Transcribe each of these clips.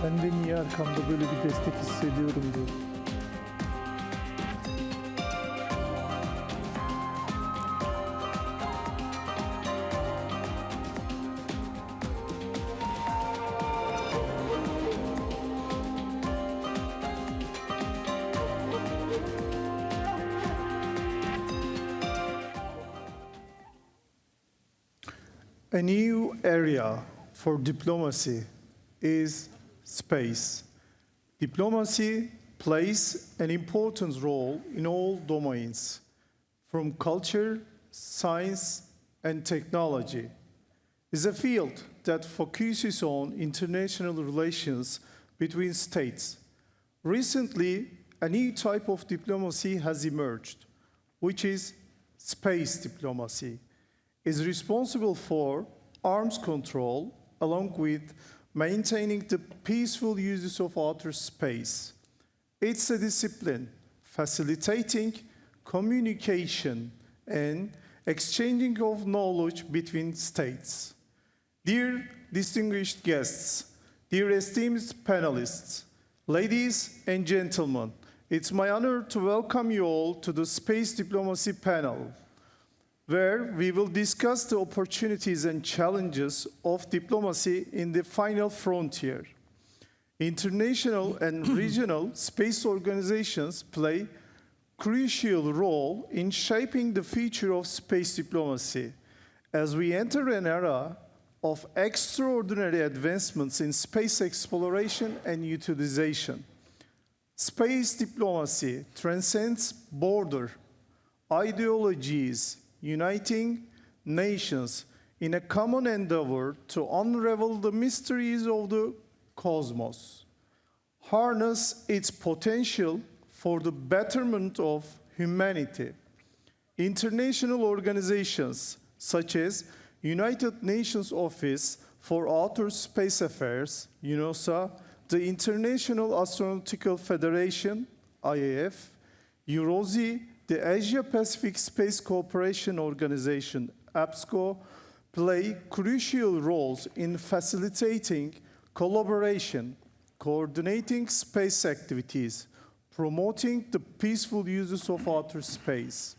Ben de niye arkamda böyle bir destek hissediyorum diyorum. A new area for diplomacy is space. Diplomacy plays an important role in all domains, from culture, science, and technology. It's a field that focuses on international relations between states. Recently, a new type of diplomacy has emerged, which is space diplomacy. Is responsible for arms control along with maintaining the peaceful uses of outer space. It's a discipline facilitating communication and exchanging of knowledge between states. Dear distinguished guests, dear esteemed panelists, ladies and gentlemen, it's my honor to welcome you all to the Space Diplomacy panel, where we will discuss the opportunities and challenges of diplomacy in the final frontier. International and regional space organizations play a crucial role in shaping the future of space diplomacy as we enter an era of extraordinary advancements in space exploration and utilization. Space diplomacy transcends border, ideologies, uniting nations in a common endeavor to unravel the mysteries of the cosmos, harness its potential for the betterment of humanity. International organizations such as United Nations Office for Outer Space Affairs, UNOSA, the International Astronautical Federation, IAF, EUROSI, the Asia-Pacific Space Cooperation Organization, APSCO, play crucial roles in facilitating collaboration, coordinating space activities, promoting the peaceful uses of outer space.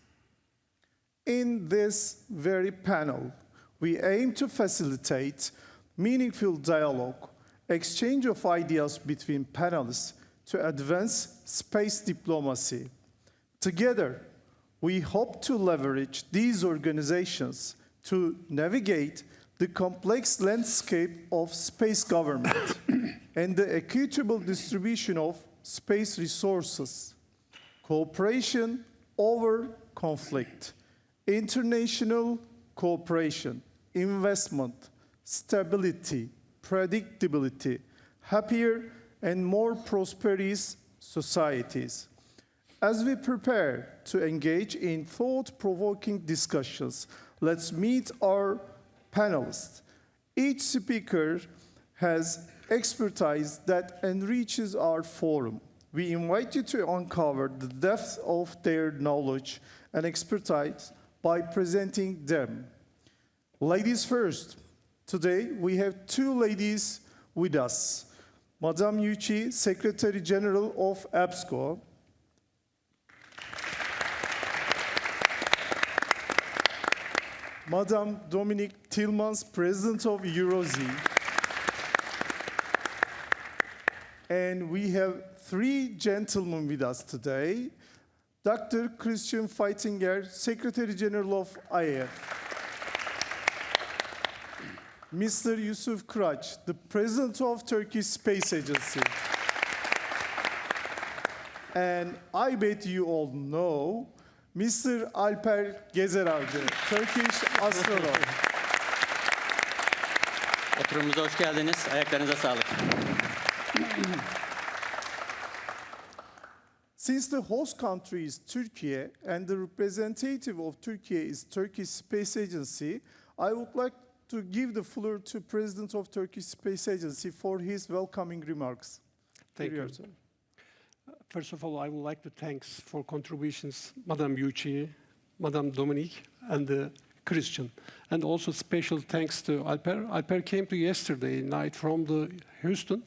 In this very panel, we aim to facilitate meaningful dialogue, exchange of ideas between panelists to advance space diplomacy. Together, we hope to leverage these organizations to navigate the complex landscape of space government and the equitable distribution of space resources, cooperation over conflict, international cooperation, investment, stability, predictability, happier and more prosperous societies. As we prepare to engage in thought-provoking discussions, let's meet our panelists. Each speaker has expertise that enriches our forum. We invite you to uncover the depth of their knowledge and expertise by presenting them. Ladies first. Today, we have two ladies with us. Madame Yuchi, Secretary General of APSCO, Madame Dominique Tillmans, President of EUROSI. And we have three gentlemen with us today. Dr. Christian Feitinger, Secretary General of IAF. Mr. Yusuf Kıraç, the President of Turkish Space Agency. And I bet you all know Mr. Alper Gezerarcı, Turkish astronaut. Oturumuza hoş geldiniz. Ayaklarınıza sağlık. Since the host country is Turkey and the representative of Turkey is Turkish Space Agency, I would like to give the floor to President of Turkish Space Agency for his welcoming remarks. Thank you. First of all, I would like to thank for contributions Madame Yuchi, Madame Dominique, and Christian. And also special thanks to Alper. Alper came to yesterday night from Houston,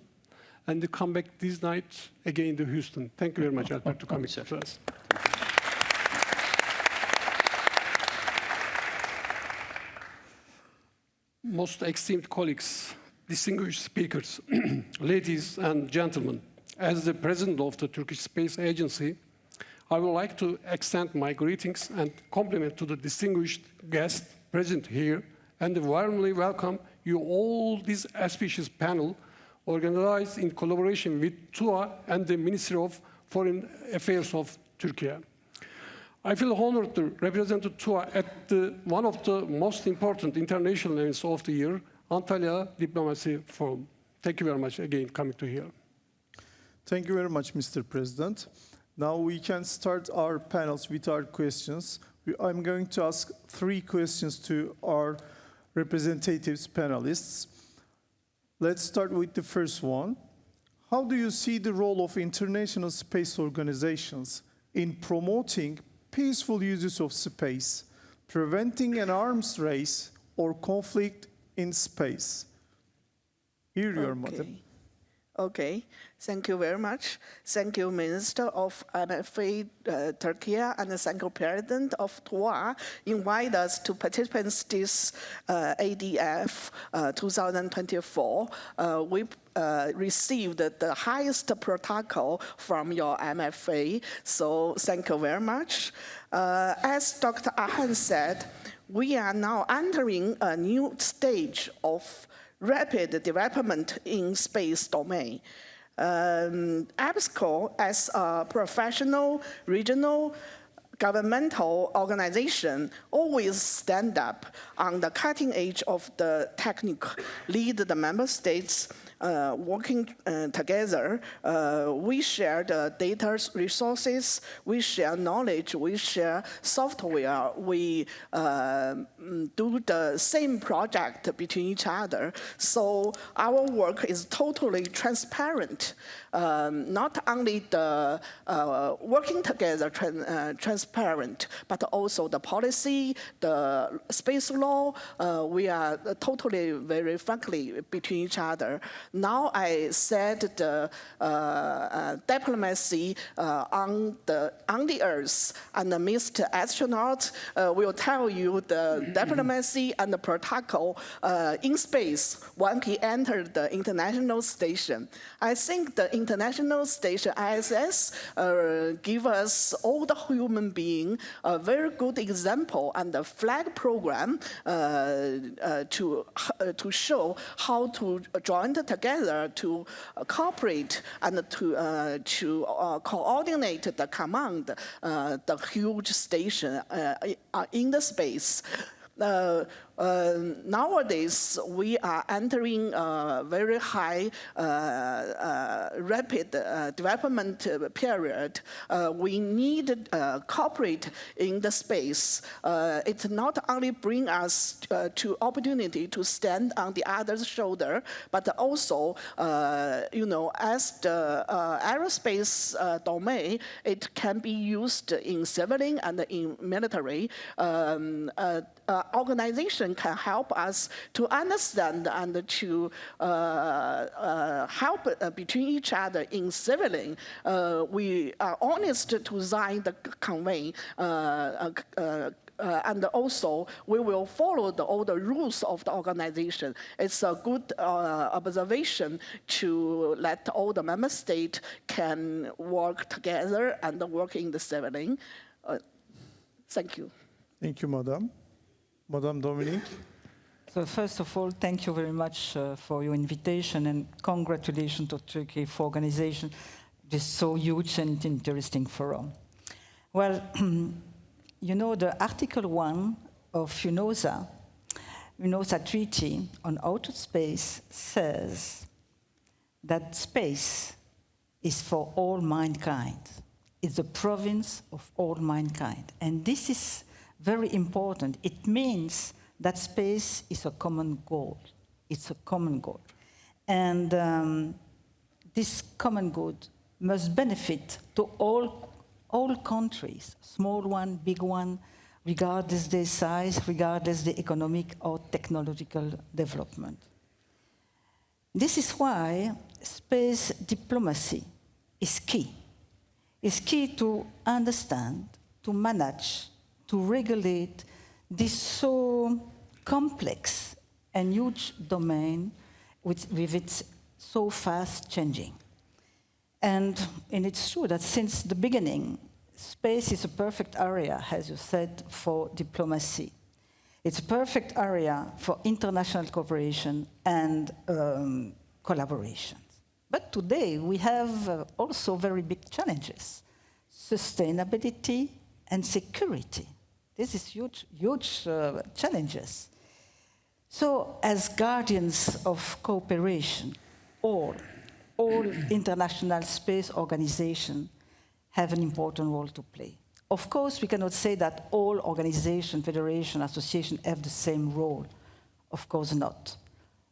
and to come back this night again to Houston. Thank you very much, Alper, to coming to us. Most esteemed colleagues, distinguished speakers, ladies and gentlemen, as the president of the Turkish Space Agency, I would like to extend my greetings and compliment to the distinguished guests present here and warmly welcome you all this auspicious panel organized in collaboration with TUA and the Ministry of Foreign Affairs of Turkey. I feel honored to represent TUA at one of the most important international events of the year, Antalya Diplomacy Forum. Thank you very much again coming to here. Thank you very much, Mr. President. Now we can start our panels with our questions. I'm going to ask 3 questions to our representatives, panelists. Let's start with the first one. How do you see the role of international space organizations in promoting peaceful uses of space, preventing an arms race or conflict in space? Here you are, madam. Okay, thank you very much. Thank you, Minister of MFA Turkey, and thank you, President of TUA, invite us to participate in this ADF 2024. We received the highest protocol from your MFA, so thank you very much. As Dr. Ahn said, we are now entering a new stage of rapid development in space domain. EPSCO, as a professional regional governmental organization, always stand up on the cutting edge of the technique, lead the member states working together. We share the data resources, we share knowledge, we share software, we do the same project between each other. So our work is totally transparent. Not only the working together transparent, but also the policy, the space law, we are totally very frankly between each other. Now I said the diplomacy on the Earth, and Mr. Astronaut will tell you the diplomacy and the protocol in space when he entered the International Station. I think the International Station, ISS, give us, all the human beings, a very good example and a flag program to show how to join together, to cooperate, and to coordinate the command, the huge station in the space. Nowadays, we are entering a very high, rapid development period. We need cooperate in the space. It not only bring us to opportunity to stand on the other's shoulder, but also, as the aerospace domain, it can be used in civilian and in military. Organization can help us to understand and to help between each other in civilian. We are honest to sign the convey. And also, we will follow all the rules of the organization. It's a good observation to let all the member states can work together and work in the civilian. Thank you. Thank you, madam. Madam Dominique. So first of all, thank you very much for your invitation, and congratulations to Turkey for organization this so huge and interesting forum. Well, the Article 1 of UNOSA Treaty on Outer Space says that space is for all mankind. It's the province of all mankind. And this is very important. It means that space is a common goal. It's a common goal. And this common good must benefit to all countries, small one, big one, regardless their size, regardless the economic or technological development. This is why space diplomacy is key. It's key to understand, to manage, to regulate this so complex and huge domain with its so fast changing. And it's true that since the beginning, space is a perfect area, as you said, for diplomacy. It's a perfect area for international cooperation and collaboration. But today, we have also very big challenges: sustainability and security. This is huge challenges. So, as guardians of cooperation, all international space organizations have an important role to play. Of course, we cannot say that all organizations, federations, associations have the same role. Of course not.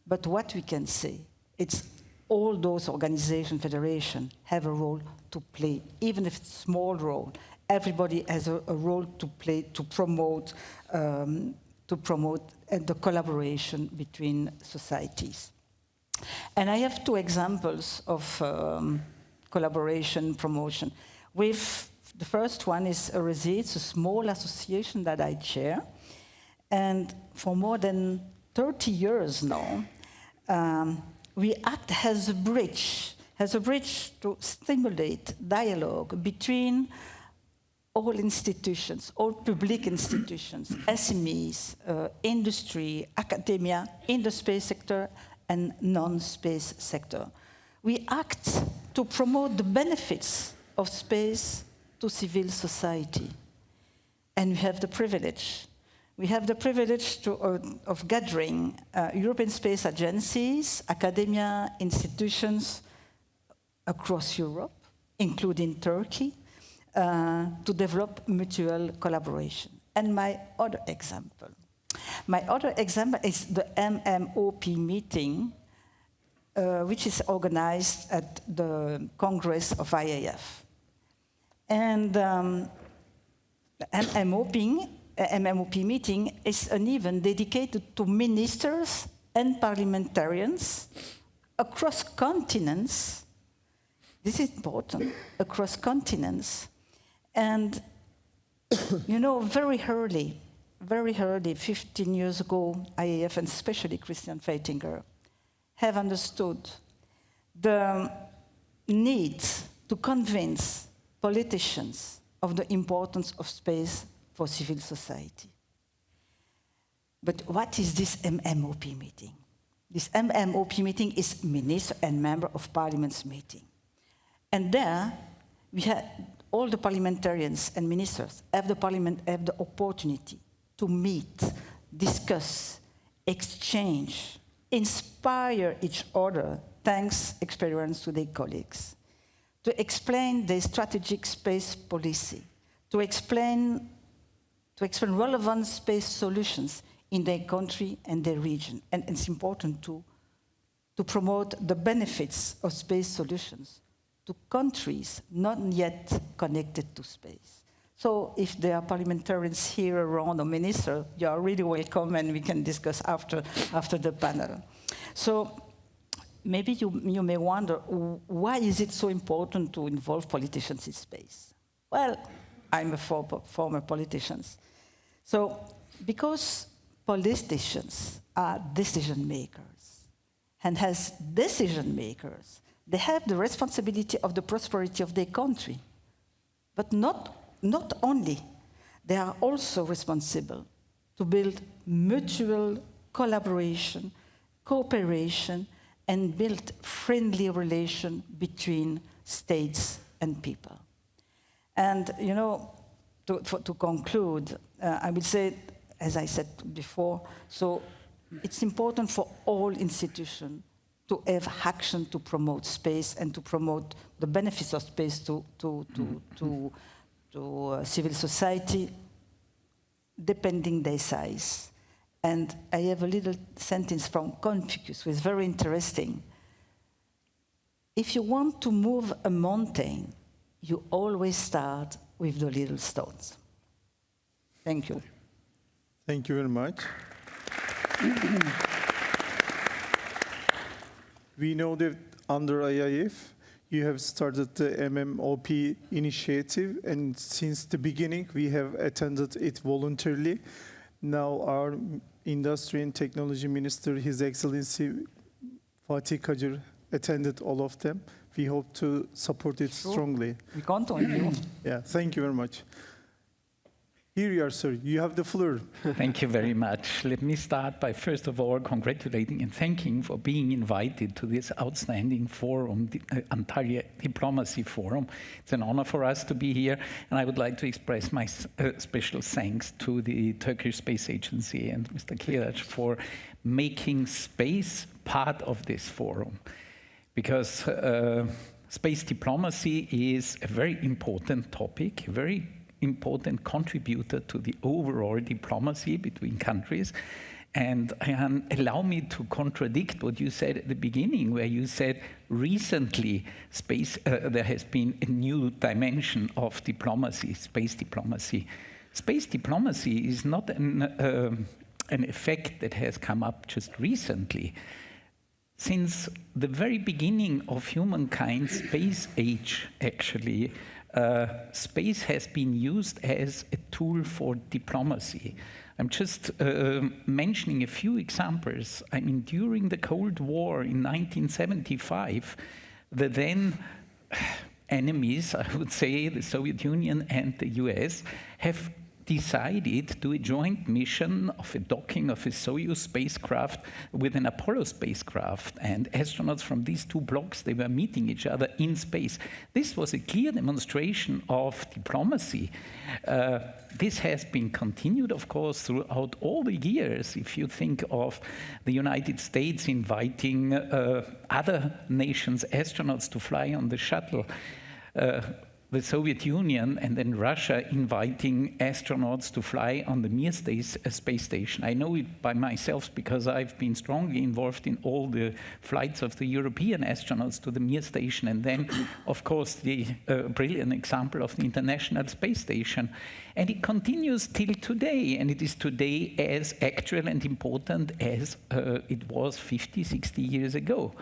But what we can say, it's all those organizations, federations have a role to play, even if it's a small role. Everybody has a role to play to promote the collaboration between societies. And I have two examples of collaboration promotion. The first one is EURESIE. It's a small association that I chair. And for more than 30 years now, we act as a bridge to stimulate dialogue between all institutions, all public institutions, SMEs, industry, academia, in the space sector and non-space sector. We act to promote the benefits of space to civil society. And we have the privilege. We have the privilege of gathering European space agencies, academia, institutions across Europe, including Turkey, to develop mutual collaboration. And my other example is the MMOP meeting, which is organized at the Congress of IAF. And the MMOP meeting is an event dedicated to ministers and parliamentarians across continents. This is important, across continents. And, you know, very early, 15 years ago, IAF and especially Christian Feitinger have understood the need to convince politicians of the importance of space for civil society. But what is this MMOP meeting? This MMOP meeting is Minister and Member of Parliament's meeting. And there, we had all the parliamentarians and ministers have the opportunity to meet, discuss, exchange, inspire each other, thanks experience to their colleagues, to explain their strategic space policy, to explain relevant space solutions in their country and their region. And it's important to promote the benefits of space solutions to countries not yet connected to space. So if there are parliamentarians here around or ministers, you are really welcome and we can discuss after the panel. So maybe you may wonder, why is it so important to involve politicians in space? Well, I'm a former politician. So because politicians are decision makers, and as decision makers, they have the responsibility of the prosperity of their country. But not only, they are also responsible to build mutual collaboration, cooperation, and build friendly relation between states and people. And, you know, to conclude, I would say, as I said before, so it's important for all institutions to have action to promote space and to promote the benefits of space to civil society, depending their size. And I have a little sentence from Confucius, which is very interesting. If you want to move a mountain, you always start with the little stones. Thank you. Thank you very much. We know that under IIF, you have started the MMOP initiative, and since the beginning, we have attended it voluntarily. Now, our Industry and Technology Minister, His Excellency Fatih Kacır, attended all of them. We hope to support it strongly. We count on you. Yeah, thank you very much. Here you are, sir. You have the floor. Thank you very much. Let me start by, first of all, congratulating and thanking for being invited to this outstanding forum, the Antalya Diplomacy Forum. It's an honor for us to be here, and I would like to express my special thanks to the Turkish Space Agency and Mr. Kirac for making space part of this forum, because space diplomacy is a very important topic, a very important contributor to the overall diplomacy between countries. And allow me to contradict what you said at the beginning, where you said recently space, there has been a new dimension of diplomacy, space diplomacy. Space diplomacy is not an effect that has come up just recently. Since the very beginning of humankind's space age, actually, space has been used as a tool for diplomacy. I'm just mentioning a few examples. I mean, during the Cold War in 1975, the then enemies, I would say, the Soviet Union and the US, have decided to do a joint mission of a docking of a Soyuz spacecraft with an Apollo spacecraft, and astronauts from these two blocks, they were meeting each other in space. This was a clear demonstration of diplomacy. This has been continued, of course, throughout all the years. If you think of the United States inviting other nations' astronauts to fly on the shuttle, the Soviet Union and then Russia inviting astronauts to fly on the Mir space station. I know it by myself because I've been strongly involved in all the flights of the European astronauts to the Mir station, and then, of course, the brilliant example of the International Space Station. And it continues till today, and it is today as actual and important as it was 50, 60 years ago.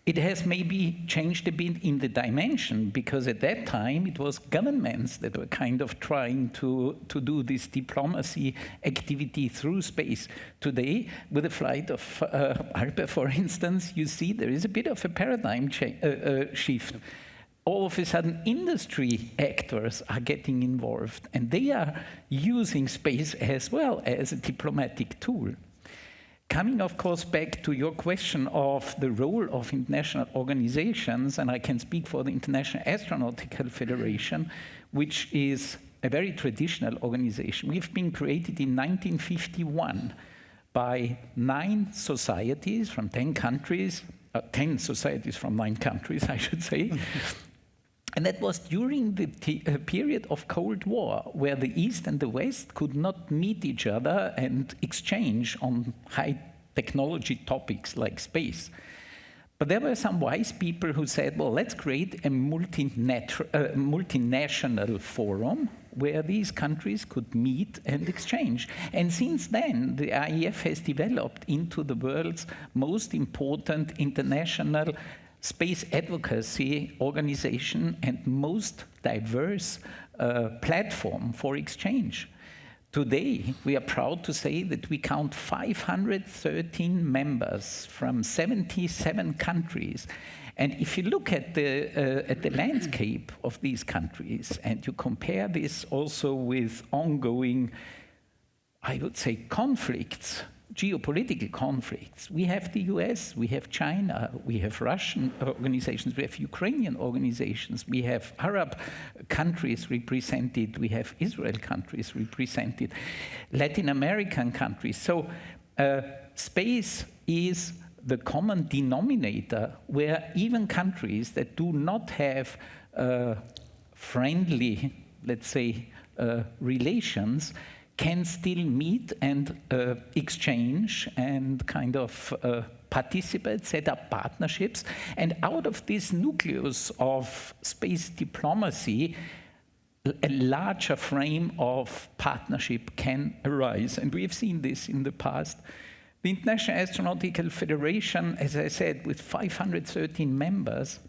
It has maybe changed a bit in the dimension, because at that time it was governments that were kind of trying to do this diplomacy activity through space. Today, with the flight of Alper, for instance, you see there is a bit of a paradigm shift. All of a sudden, industry actors are getting involved, and they are using space as well as a diplomatic tool. Coming, of course, back to your question of the role of international organizations, and I can speak for the International Astronautical Federation, which is a very traditional organization. We've been created in 1951 by 9 societies from 10 countries, 10 societies from 9 countries, I should say. And that was during the period of Cold War, where the East and the West could not meet each other and exchange on high technology topics like space. But there were some wise people who said, well, let's create a multinational forum where these countries could meet and exchange. And since then, the IEF has developed into the world's most important international space advocacy organization and most diverse platform for exchange. Today, we are proud to say that we count 513 members from 77 countries. And if you look at the landscape of these countries, and you compare this also with ongoing, I would say, conflicts, geopolitical conflicts. We have the US, we have China, we have Russian organizations, we have Ukrainian organizations, we have Arab countries represented, we have Israel countries represented, Latin American countries. So space is the common denominator where even countries that do not have friendly, let's say, relations can still meet and exchange and kind of participate, set up partnerships. And out of this nucleus of space diplomacy, a larger frame of partnership can arise. And we have seen this in the past The International Astronautical Federation, as I said, with 513 members,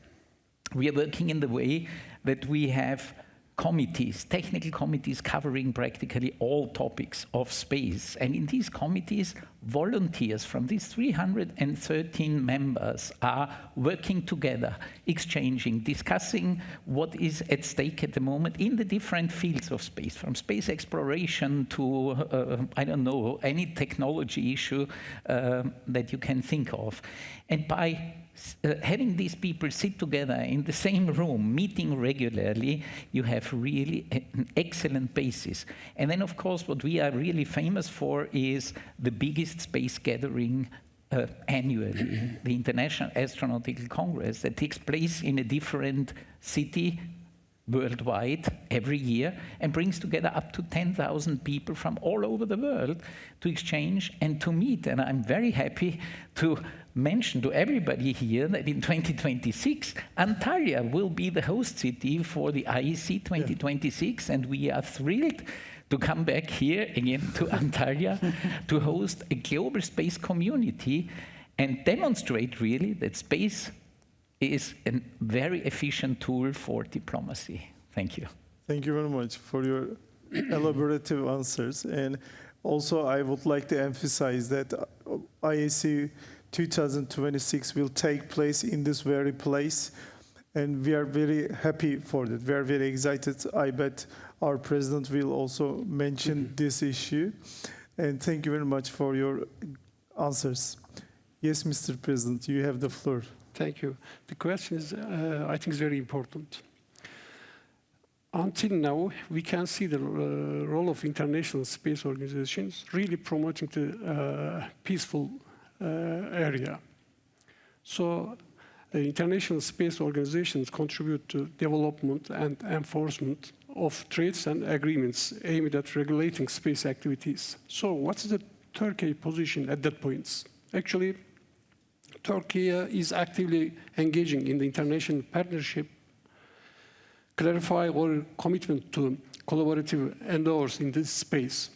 we are working in the way that we have committees, technical committees covering practically all topics of space. And in these committees, volunteers from these 313 members are working together, exchanging, discussing what is at stake at the moment in the different fields of space, from space exploration to, I don't know, any technology issue that you can think of. And by having these people sit together in the same room, meeting regularly, you have really an excellent basis. And then, of course, what we are really famous for is the biggest space gathering annually, the International Astronautical Congress, that takes place in a different city worldwide every year and brings together up to 10,000 people from all over the world to exchange and to meet. And I'm very happy to mention to everybody here that in 2026, Antalya will be the host city for the IEC 2026, and we are thrilled to come back here again to Antalya to host a global space community and demonstrate really that space is a very efficient tool for diplomacy. Thank you. Thank you very much for your elaborative answers. And also, I would like to emphasize that IAC 2026 will take place in this very place. And we are very happy for that. We are very excited. I bet our president will also mention this issue. And thank you very much for your answers. Yes, Mr. President, you have the floor. Thank you. The question is, I think, is very important. Until now, we can see the role of international space organizations really promoting the peaceful area. So the international space organizations contribute to development and enforcement of treaties and agreements aimed at regulating space activities. So what's the Turkey position at that point? Actually, Turkey is actively engaging in the international partnership, clarify our commitment to collaborative endeavors in this space.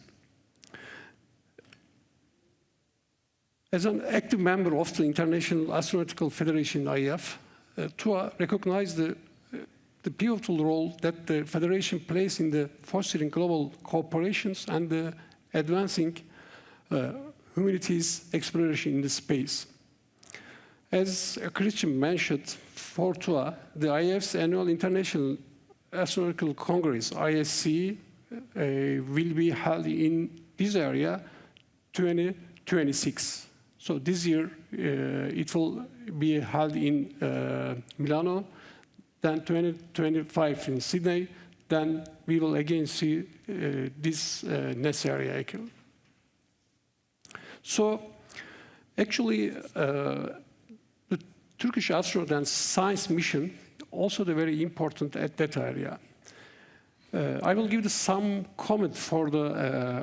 As an active member of the International Astronautical Federation, IAF, TUA recognizes the pivotal role that the Federation plays in the fostering global cooperations and the advancing humanities exploration in the space. As Christian mentioned, for TUA, the IAF's annual International Astronautical Congress, ISC, will be held in this area 2026. So this year, it will be held in Milano, then 2025 in Sydney, then we will again see this next area. So actually, Turkish astronaut and science mission also very important at that area. I will give some comment for the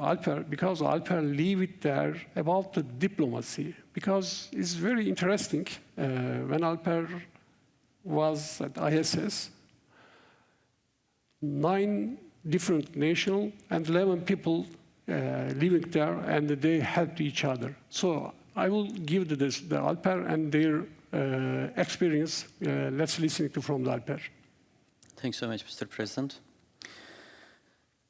Alper, because Alper leave it there about the diplomacy, because it's very interesting. When Alper was at ISS, 9 different nations and 11 people living there, and they helped each other. So I will give the Alper and their experience. Let's listen to from the Alper. Thanks so much, Mr. President.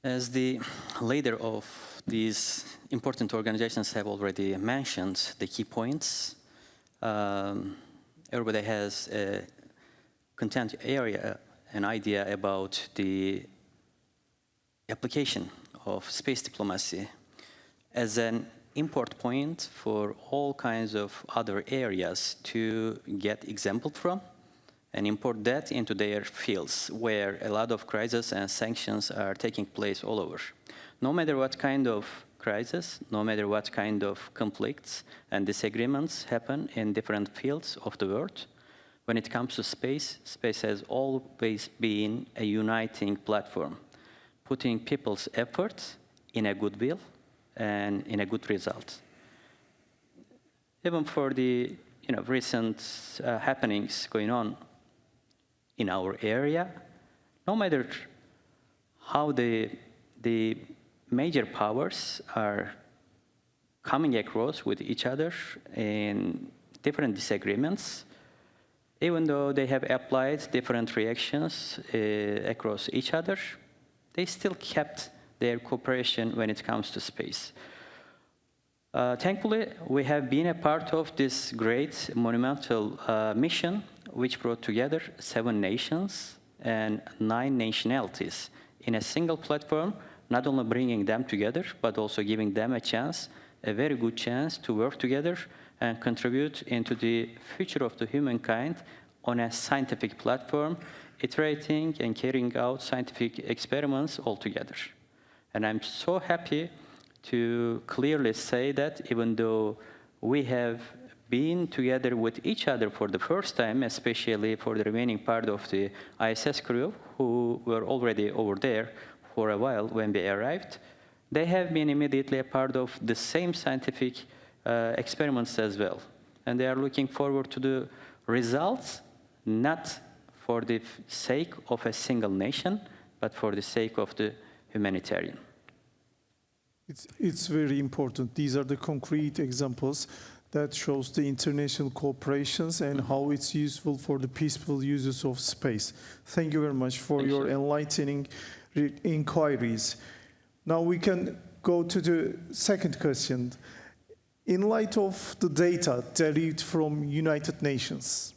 As the leader of these important organizations have already mentioned the key points, everybody has a content area, an idea about the application of space diplomacy as an import point for all kinds of other areas to get example from and import that into their fields where a lot of crises and sanctions are taking place all over. No matter what kind of crisis, no matter what kind of conflicts and disagreements happen in different fields of the world, when it comes to space, space has always been a uniting platform, putting people's efforts in a goodwill and in a good result. Even for the recent happenings going on in our area, no matter how the major powers are coming across with each other in different disagreements, even though they have applied different reactions across each other, they still kept their cooperation when it comes to space. Thankfully, we have been a part of this great monumental mission, which brought together 7 nations and 9 nationalities in a single platform, not only bringing them together, but also giving them a chance, a very good chance to work together and contribute into the future of the humankind on a scientific platform, iterating and carrying out scientific experiments all together. And I'm so happy to clearly say that even though we have been together with each other for the first time, especially for the remaining part of the ISS crew, who were already over there for a while when we arrived, they have been immediately a part of the same scientific experiments as well. And they are looking forward to the results, not for the sake of a single nation, but for the sake of the humanitarian. It's very important. These are the concrete examples that shows the international cooperations and how it's useful for the peaceful uses of space. Thank you very much for your enlightening inquiries. Now we can go to the second question. In light of the data derived from United Nations,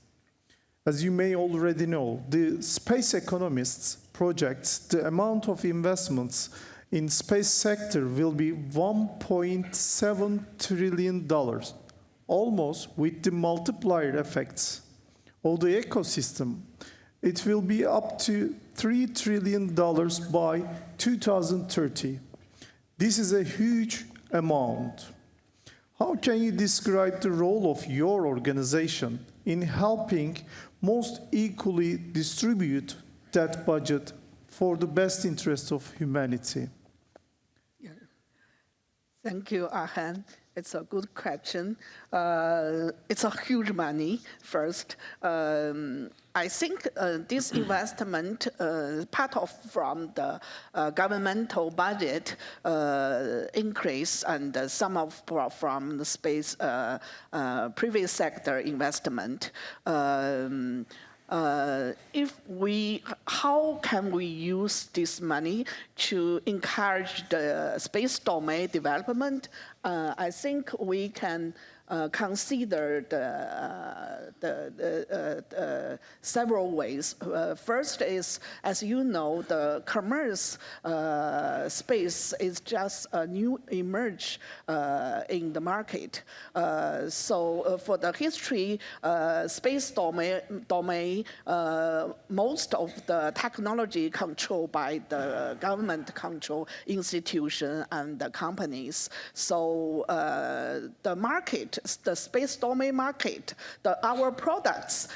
as you may already know, the space economists project the amount of investments in space sector will be $1.7 trillion, almost with the multiplier effects of the ecosystem. It will be up to $3 trillion by 2030. This is a huge amount. How can you describe the role of your organization in helping most equally distribute that budget for the best interest of humanity? Thank you, Ahan. It's a good question. It's a huge money, first. I think this investment, part of from the governmental budget increase and some of from the space private sector investment. How can we use this money to encourage the space domain development? I think we can consider the several ways. First is, as you know, the commerce space is just a new emerge in the market. So for the history, space domain, most of the technology controlled by the government control institution and the companies. So the market, the space domain market, our products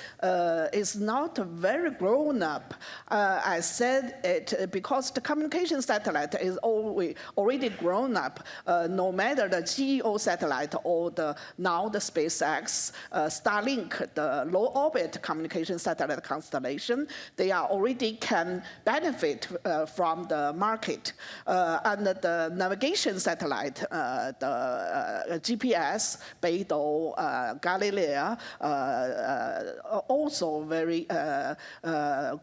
is not very grown up. I said it because the communication satellite is already grown up. No matter the GEO satellite or now the SpaceX, Starlink, the low orbit communication satellite constellation, they are already can benefit from the market. And the navigation satellite, the GPS, Beidou, Galileo, also very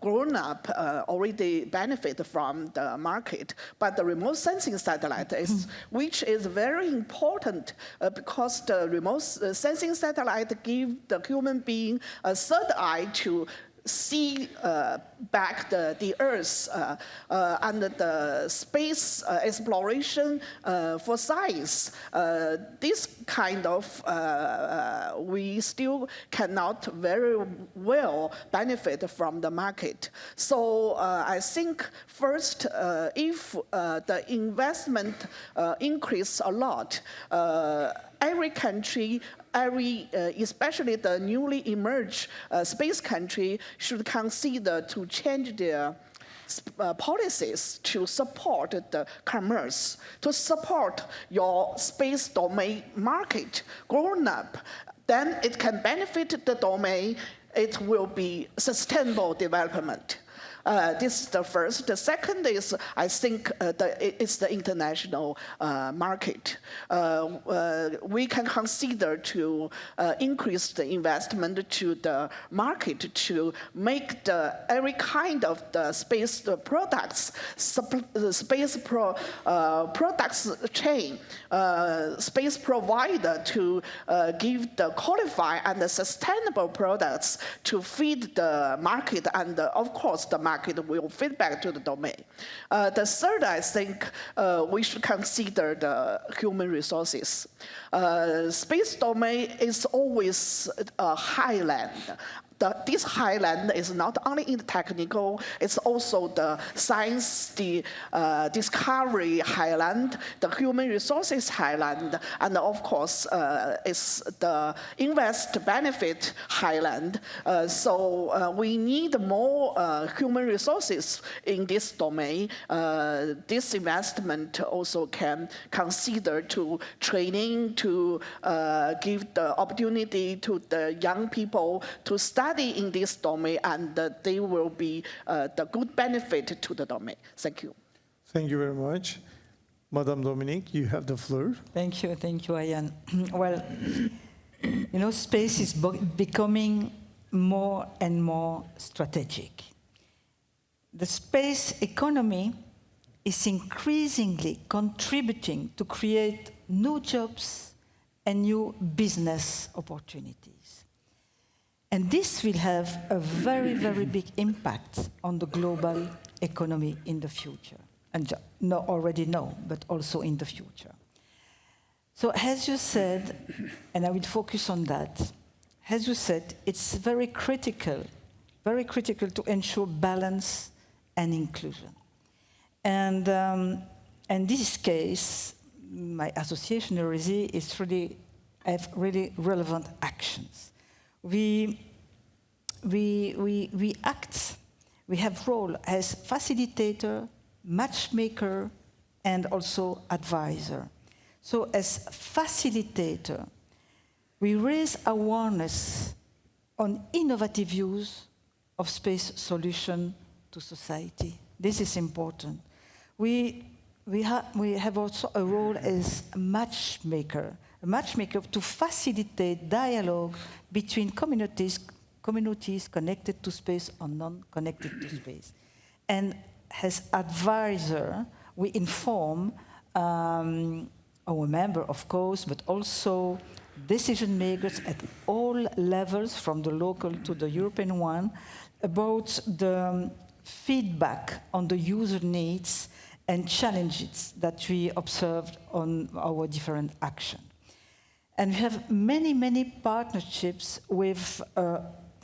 grown up, already benefit from the market. But the remote sensing satellite is, which is very important because the remote sensing satellite give the human being a third eye to see back the Earth and the space exploration for science. This kind of, we still cannot very well benefit from the market. So I think first, if the investment increase a lot, every country, especially the newly emerged space country, should consider to change their policies to support the commerce, to support your space domain market grown up. Then it can benefit the domain. It will be sustainable development. This is the first. The second is, I think, it's the international market. We can consider to increase the investment to the market to make every kind of the space products, products chain, space provider to give the qualified and the sustainable products to feed the market, and of course the market will feed back to the domain. The third, I think, we should consider the human resources. Space domain is always a highland. This highland is not only in the technical, it's also the science, the discovery highland, the human resources highland, and of course, it's the invest benefit highland. So we need more human resources in this domain. This investment also can consider to training, to give the opportunity to the young people to study in this domain, and they will be the good benefit to the domain. Thank you. Thank you very much. Madame Dominique, you have the floor. Thank you, Ayan. Well, you know, space is becoming more and more strategic. The space economy is increasingly contributing to create new jobs and new business opportunities. And this will have a very, very big impact on the global economy in the future. And already know, but also in the future. So as you said, and I will focus on that, as you said, it's very critical to ensure balance and inclusion. And in this case, my association, EURESI, have really relevant actions. We act, we have role as facilitator, matchmaker, and also advisor. So as facilitator, we raise awareness on innovative use of space solution to society. This is important. We have also a role as a matchmaker to facilitate dialogue between communities connected to space or non-connected to space. And as advisor, we inform our member, of course, but also decision makers at all levels, from the local to the European one, about the feedback on the user needs and challenges that we observed on our different actions. And we have many, many partnerships with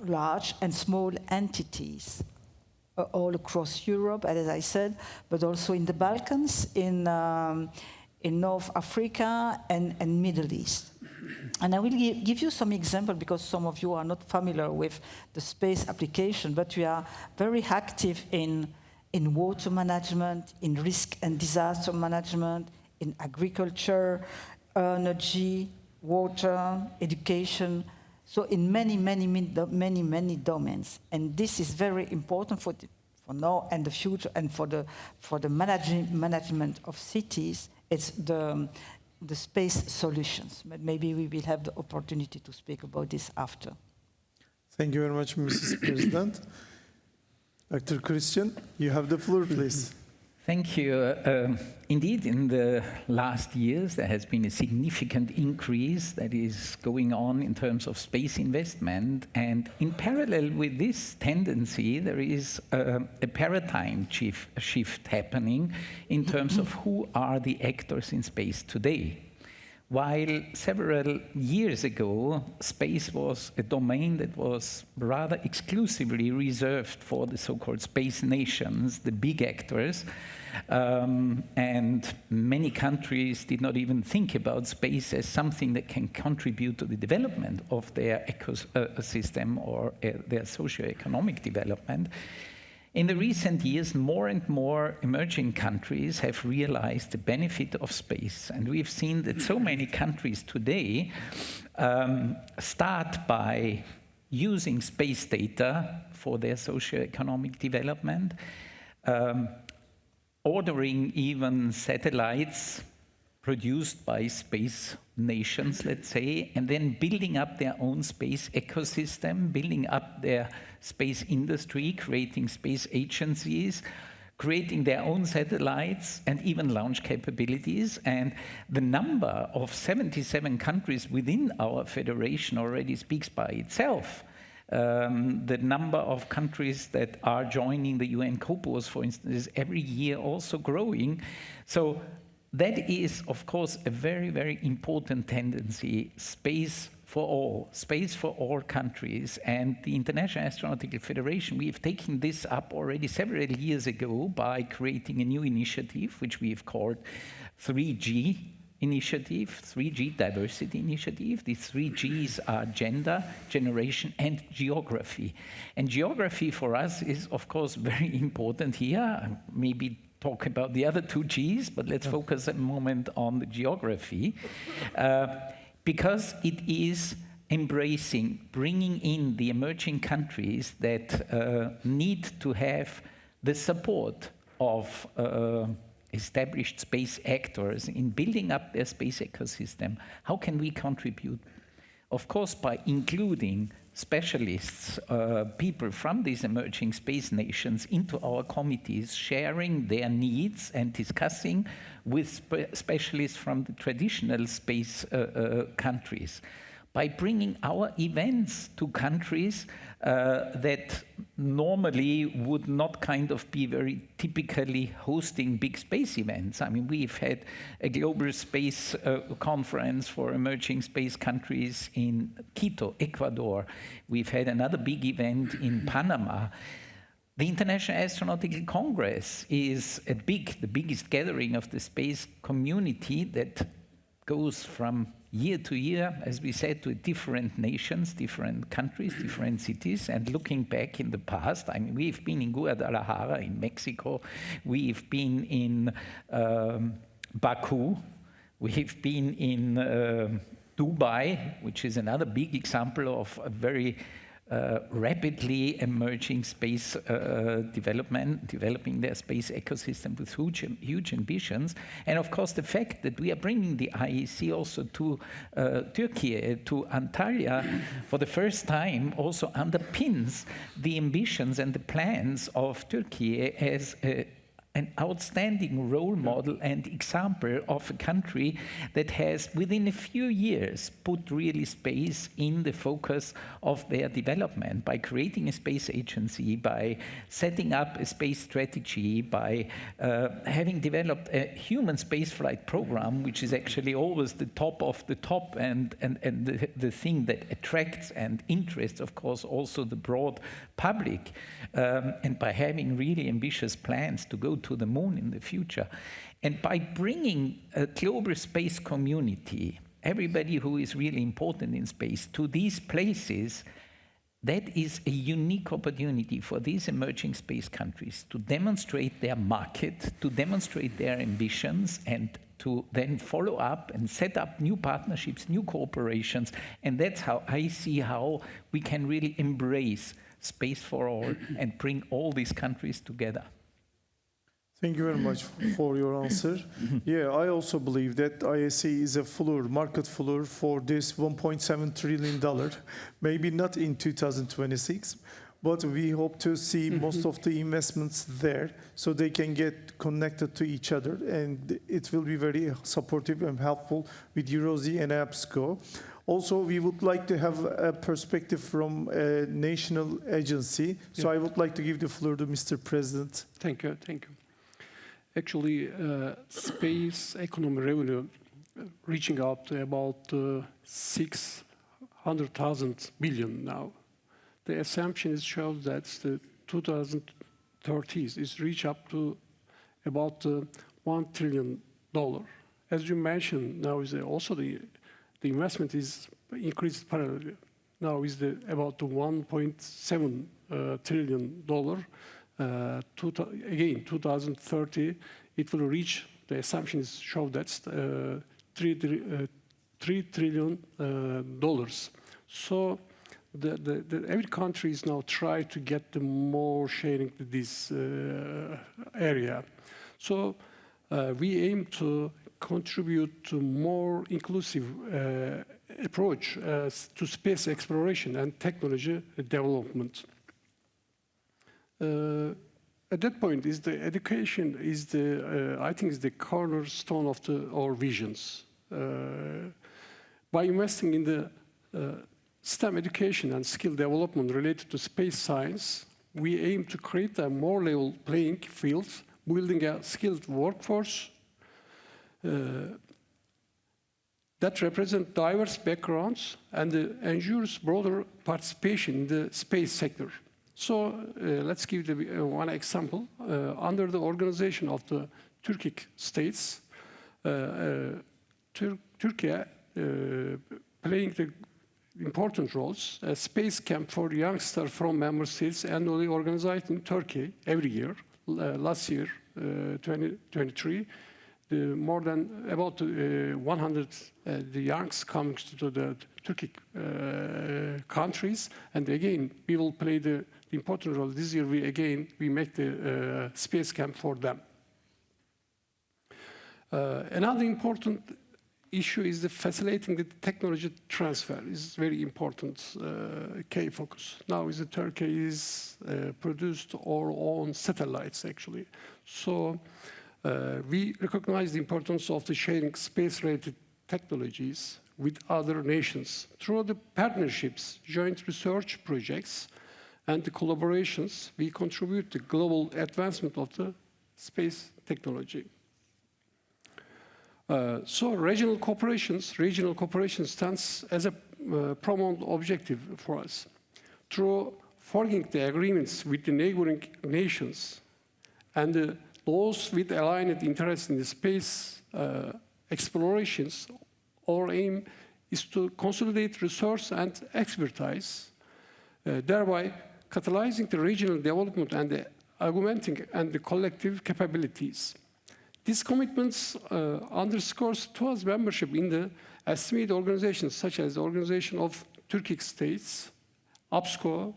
large and small entities all across Europe, as I said, but also in the Balkans, in North Africa and Middle East. And I will give you some examples, because some of you are not familiar with the space application, but we are very active in water management, in risk and disaster management, in agriculture, energy, water, education, so in many domains. And this is very important for now and the future, and for the management of cities. It's the space solutions. But maybe we will have the opportunity to speak about this after. Thank you very much, Mrs. President. Dr. Christian, you have the floor, please. Thank you. Indeed, in the last years, there has been a significant increase that is going on in terms of space investment. And in parallel with this tendency, there is a paradigm shift happening in terms of who are the actors in space today. While several years ago, space was a domain that was rather exclusively reserved for the so-called space nations, the big actors, and many countries did not even think about space as something that can contribute to the development of their ecosystem or their socio-economic development. In the recent years, more and more emerging countries have realized the benefit of space. And we've seen that so many countries today start by using space data for their socio-economic development, ordering even satellites produced by space nations, let's say, and then building up their own space ecosystem, building up their space industry, creating space agencies, creating their own satellites and even launch capabilities. And the number of 77 countries within our federation already speaks by itself. The number of countries that are joining the UN COPUOS, for instance, is every year also growing. So that is, of course, a very, very important tendency, space for all countries. And the International Astronautical Federation, we have taken this up already several years ago by creating a new initiative, which we have called 3G initiative, 3G diversity initiative. The 3Gs are gender, generation, and geography. And geography for us is, of course, very important here. Maybe talk about the other two Gs, but let's focus a moment on the geography, because it is embracing, bringing in the emerging countries that need to have the support of established space actors in building up their space ecosystem. How can we contribute? Of course, by including specialists, people from these emerging space nations into our committees, sharing their needs and discussing with specialists from the traditional space countries. By bringing our events to countries that normally would not kind of be very typically hosting big space events. I mean, we've had a global space conference for emerging space countries in Quito, Ecuador. We've had another big event in Panama. The International Astronautical Congress is the biggest gathering of the space community that goes from year to year, as we said, to different nations, different countries, different cities. And looking back in the past, I mean, we've been in Guadalajara in Mexico, we've been in Baku, we've been in Dubai, which is another big example of a very rapidly emerging space developing their space ecosystem with huge ambitions. And of course, the fact that we are bringing the IEC also to Turkey, to Antalya, for the first time also underpins the ambitions and the plans of Turkey as an outstanding role model and example of a country that has, within a few years, put really space in the focus of their development by creating a space agency, by setting up a space strategy, by having developed a human spaceflight program, which is actually always the top of the top and the thing that attracts and interests, of course, also the broad public, and by having really ambitious plans to go to the moon in the future. And by bringing a global space community, everybody who is really important in space, to these places, that is a unique opportunity for these emerging space countries to demonstrate their market, to demonstrate their ambitions, and to then follow up and set up new partnerships, new cooperations. And that's how I see how we can really embrace space for all and bring all these countries together. Thank you very much for your answer. Yeah, I also believe that ISA is a floor, market floor for this $1.7 trillion. Maybe not in 2026, but we hope to see most of the investments there so they can get connected to each other, and it will be very supportive and helpful with EuroSea and EPSCO. Also, we would like to have a perspective from a national agency. So I would like to give the floor to Mr. President. Thank you. Actually, space economy revenue reaching up to about 600,000 billion now. The assumption shows that the 2030s is reach up to about $1 trillion. As you mentioned, now is also the investment is increased parallelly. Now is about $1.7 trillion. Again, 2030, it will reach, the assumptions show that's $3 trillion. So every country is now trying to get the more sharing to this area. So we aim to contribute to more inclusive approach to space exploration and technology development. At that point, is the education is the I think is the cornerstone of our visions. By investing in the STEM education and skill development related to space science, we aim to create a more level playing field, building a skilled workforce that represent diverse backgrounds and ensures broader participation in the space sector. So let's give one example. Under the organization of the Turkic states, Turkey playing the important roles. A space camp for youngsters from member states annually organized in Turkey every year. Last year, 2023, more than about 100 the youngs coming to the Turkic countries, and again we will play the important role. This year we make the space camp for them. Another important issue is the facilitating the technology transfer is very important key focus. Now is Turkey is produced our own satellites actually. So we recognize the importance of the sharing space-related technologies with other nations through the partnerships, joint research projects, and the collaborations. We contribute to global advancement of the space technology. So regional cooperation stands as a paramount objective for us. Through forging the agreements with the neighboring nations and those with aligned interests in the space explorations, our aim is to consolidate resource and expertise, thereby catalyzing the regional development and augmenting and the collective capabilities. These commitments underscores TUA's membership in the estimated organizations such as the Organization of Turkic States, APSCO,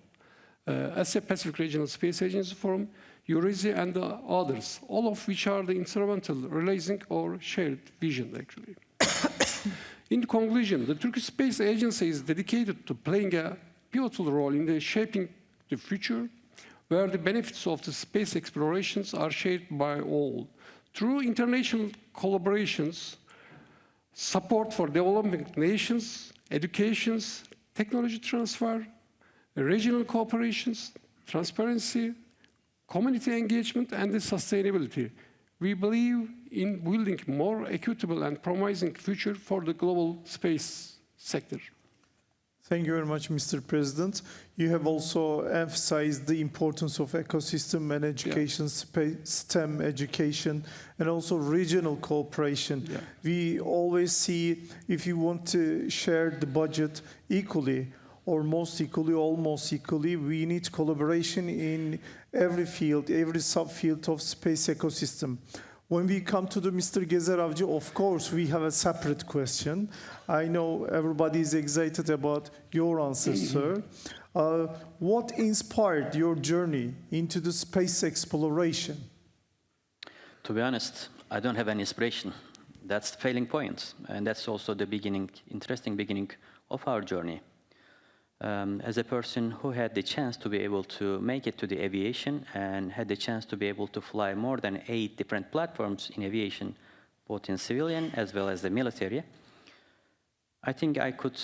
Asia Pacific Regional Space Agency Forum, Eurasia, and others, all of which are the instrumental realizing our shared vision, actually. In conclusion, the Turkish Space Agency is dedicated to playing a pivotal role in the shaping the future, where the benefits of the space explorations are shared by all. Through international collaborations, support for developing nations, educations, technology transfer, regional cooperations, transparency, community engagement, and the sustainability, we believe in building more equitable and promising future for the global space sector. Thank you very much, Mr. President. You have also emphasized the importance of ecosystem and education, STEM education, and also regional cooperation. Yeah. We always see if you want to share the budget equally, or most equally, almost equally, we need collaboration in every field, every subfield of space ecosystem. When we come to the Mr. Gezer Avcı, of course, we have a separate question. I know everybody is excited about your answers, sir. What inspired your journey into the space exploration? To be honest, I don't have any inspiration. That's the failing point, and that's also the beginning, interesting beginning of our journey. As a person who had the chance to be able to make it to the aviation and had the chance to be able to fly more than 8 different platforms in aviation, both in civilian as well as the military, I think I could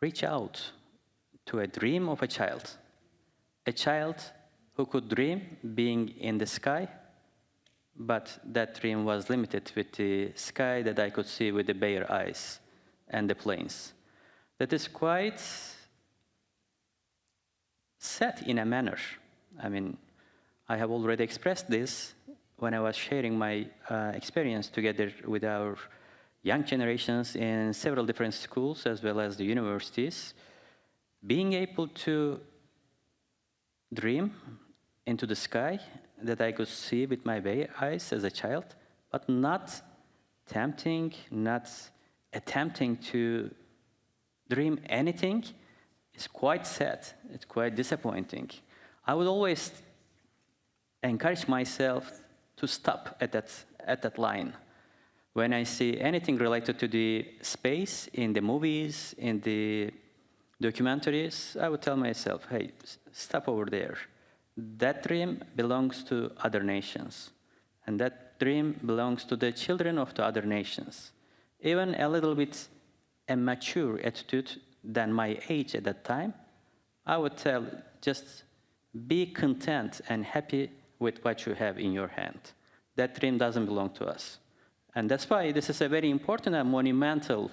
reach out to a dream of a child who could dream being in the sky, but that dream was limited with the sky that I could see with the bare eyes and the planes. That is quite sad in a manner. I mean, I have already expressed this when I was sharing my experience together with our young generations in several different schools as well as the universities. Being able to dream into the sky that I could see with my bare eyes as a child, but not attempting to dream anything It's quite sad. It's quite disappointing. I would always encourage myself to stop at that line. When I see anything related to the space in the movies, in the documentaries, I would tell myself, hey, stop over there. That dream belongs to other nations. And that dream belongs to the children of the other nations. Even a little bit immature attitude than my age at that time, I would tell, just be content and happy with what you have in your hand. That dream doesn't belong to us. And that's why this is a very important and monumental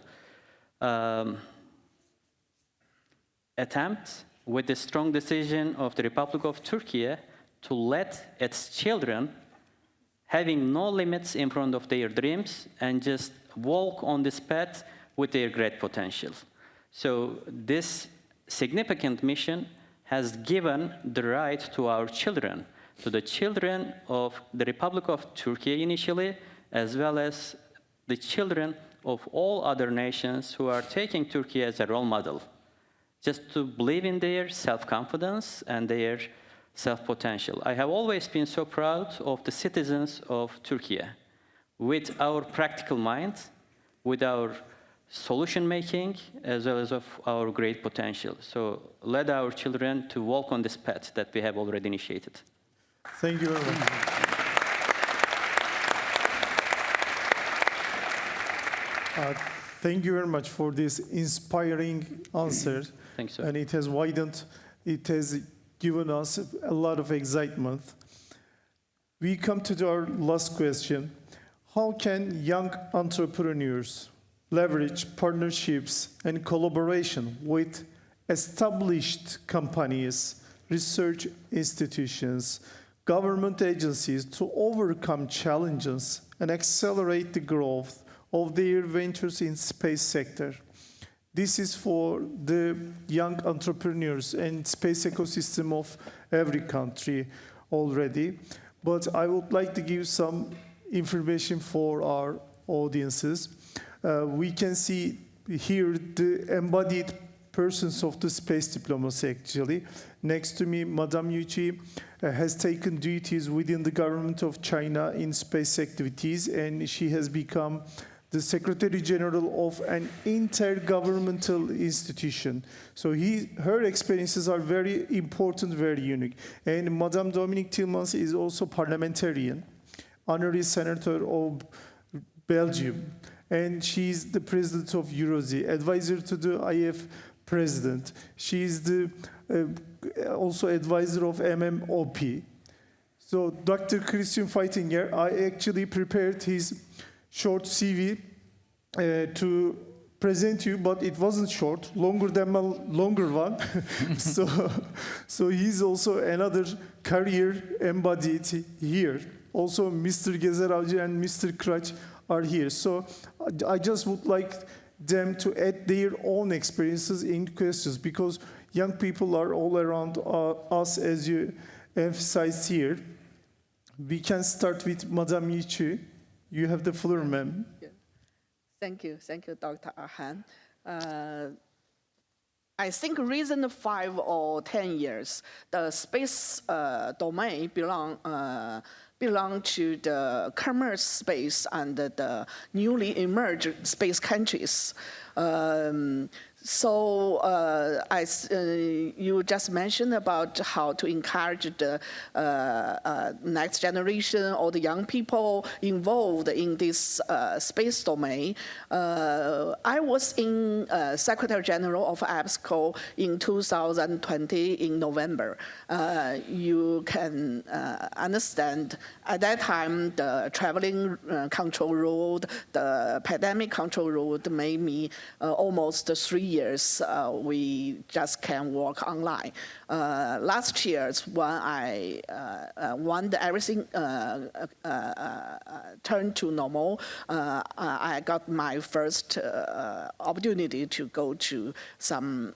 attempt with the strong decision of the Republic of Turkey to let its children having no limits in front of their dreams and just walk on this path with their great potential. So this significant mission has given the right to our children, to the children of the Republic of Turkey initially, as well as the children of all other nations who are taking Turkey as a role model, just to believe in their self-confidence and their self-potential. I have always been so proud of the citizens of Turkey, with our practical mind, with our solution-making, as well as of our great potential. So let our children to walk on this path that we have already initiated. Thank you very much. Thank you very much for this inspiring answer. Thanks, sir. And it has given us a lot of excitement. We come to our last question. How can young entrepreneurs leverage partnerships and collaboration with established companies, research institutions, government agencies to overcome challenges and accelerate the growth of their ventures in space sector? This is for the young entrepreneurs and space ecosystem of every country already. But I would like to give some information for our audiences. We can see here the embodied persons of the space diplomacy actually. Next to me, Madame Yu Qi has taken duties within the government of China in space activities, and she has become the Secretary General of an intergovernmental institution. So her experiences are very important, very unique. And Madame Dominique Tillmans is also parliamentarian, honorary senator of Belgium. And she's the president of Eurosi, advisor to the IF president. She's the also advisor of MMOP. So Dr. Christian Feitinger, I actually prepared his short CV to present you, but it wasn't short, longer than my longer one. so he's also another career embodied here. Also, Mr. Gezer Avcı and Mr. Kıraç are here. So I just would like them to add their own experiences in questions, because young people are all around us, as you emphasized here. We can start with Madame Yu Qi. You have the floor, ma'am. Thank you, Dr. Arhan. I think recent 5 or 10 years, the space domain belong to the commerce space and the newly emerged space countries. You just mentioned about how to encourage the next generation or the young people involved in this space domain. I was in Secretary General of APSCO in 2020 in November. You can understand at that time the traveling control rule, the pandemic control rule made me almost 3 years we just can work online. Last year, when everything turned to normal, I got my first opportunity to go to some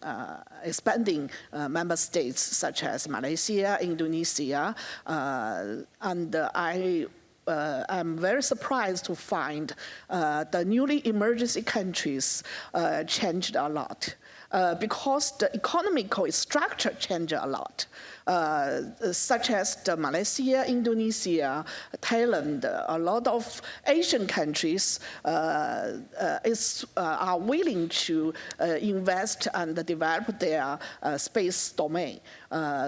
expanding member states such as Malaysia, Indonesia, and I I'm very surprised to find the newly emerging countries changed a lot. Because the economical structure changed a lot, such as Malaysia, Indonesia, Thailand, a lot of Asian countries are willing to invest and develop their space domain.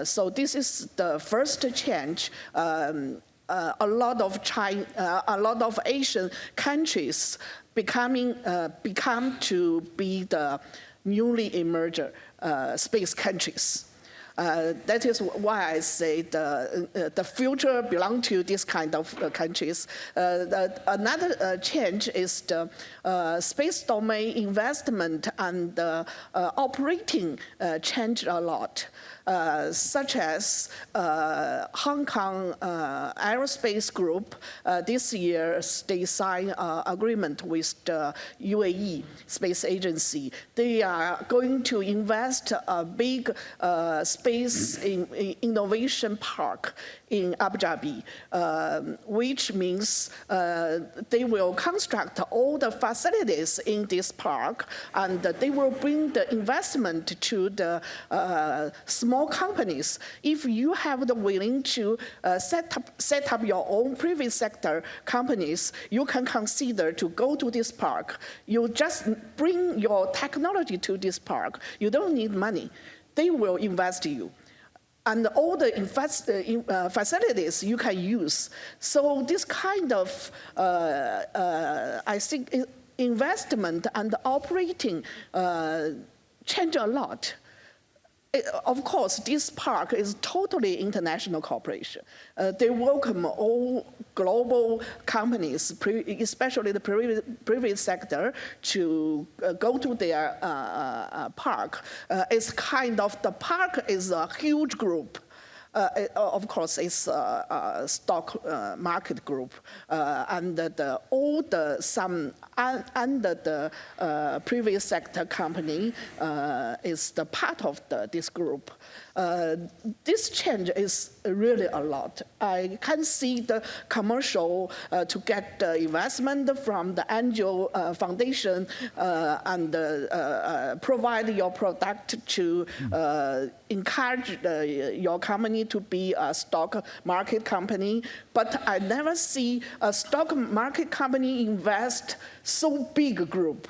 So this is the first change. A lot of Asian countries become to be the newly emerged space countries. That is why I say the future belongs to this kind of countries. Another change is the space domain investment and operating changed a lot. Such as Hong Kong Aerospace Group, this year they signed an agreement with the UAE Space Agency. They are going to invest a big space innovation park in Abu Dhabi, which means they will construct all the facilities in this park, and they will bring the investment to the small companies. If you have the willing to set up your own private sector companies, you can consider to go to this park. You just bring your technology to this park. You don't need money. They will invest in you. And all the facilities you can use. So this kind of, I think, investment and operating change a lot. Of course, this park is totally international cooperation. They welcome all global companies, especially the private sector, to go to their park. It's kind of, the park is a huge group. Of course, it's a stock market group, and some under the private sector company is the part of this group. This change is really a lot. I can see the commercial to get the investment from the angel foundation and provide your product to encourage your company to be a stock market company. But I never see a stock market company invest so big a group.